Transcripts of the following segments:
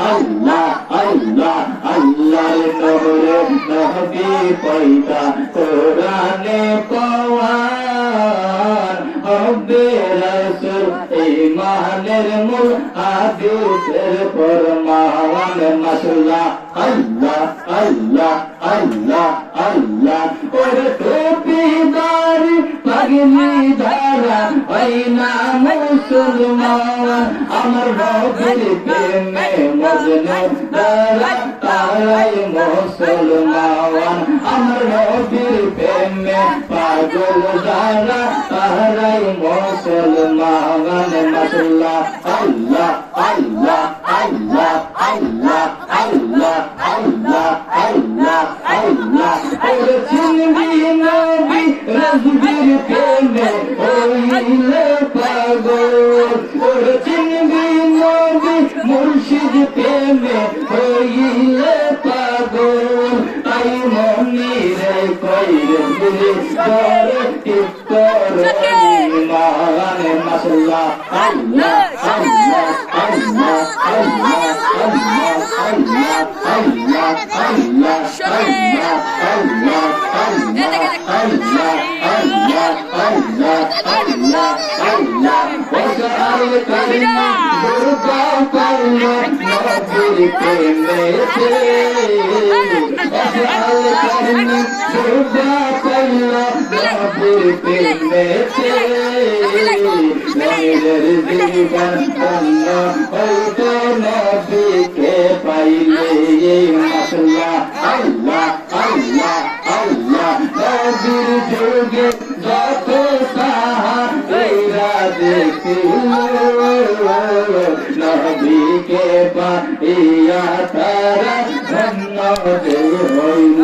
আল্লাহ আল্লাহ আল্লাহর নূরে নবী পয়দা কোরআনে পাওয়ার হবে রাসূল ঈমানের মূল হাদিসের ফরমান মাশাআল্লাহ আল্লাহ আল্লাহ আল্লাহ আল্লাহ ওরে টুপিদারি পাগলি ধারা হয় না মুসলমান আমার নবীর প্রেমে মজনু তারা তারাই মুসলমান আমার নবীর প্রেমে পাগল যারা তারাই মুসলমান মাশাআল্লাহ আল্লাহ আল্লাহ আল্লাহ আল্লাহ আল্লাহ আল্লাহ আল্লাহ আল্লাহ ওরে চিনবি নবী রাসূলের প্রেমে হইলে পাগল ওরে চিনবি নবী মুর্শিদ প্রেমে হইলে পাগল তাই মনিরে কইরে দিলে করে করে মানে মাশাআল্লাহ আল্লাহ আল্লাহ আল্লাহ আল্লাহ আল্লাহ আল্লাহ আল্লাহ আল্লাহ আল্লাহ আল্লাহ আল্লাহ আল্লাহ আল্লাহ আল্লাহ ওসাল কালিমা দুর্গা পাল্লা নবীর প্রেমেতে ওসাল কালিমা দুর্গা পাল্লা নবীর প্রেমেতে নবীর জীবন ধন্য হইতো নবীকে পাইলে মাশাআল্লাহ আল্লাহ আল্লাহ আল্লাহ নবীর যুগে যত সাহাবীরা দেখিল নবীকে পাইয়া তারা ধন্য হইল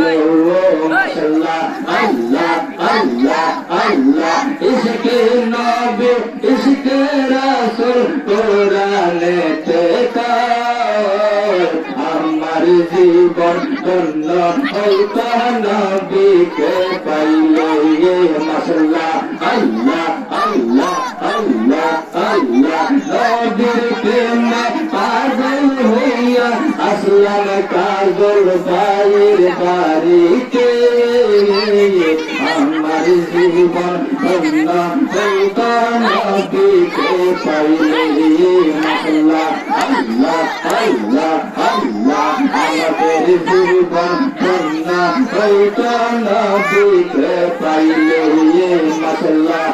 মাশাআল্লাহ আল্লাহ আল্লাহ আল্লাহ ইশকে নবী ইশকে রাসূল কোরআনেতে কার আমার জীবন ধন্য হইতো নবীকে পাইলে মাশাআল্লাহ আল্লাহ আল্লাহ আল্লাহ আল্লাহ নবীর প্রেমে পাগল হইয়া আসলাম কাজল ভাইয়ের বাড়িতে আমার জীবন ধন্য হইতো নবীকে পাইলে মাশাআল্লাহ আল্লাহ আল্লাহ আল্লাহ আমাদের জীবন ধন্য হইতো নবীকে পাইলে মাশাআল্লাহ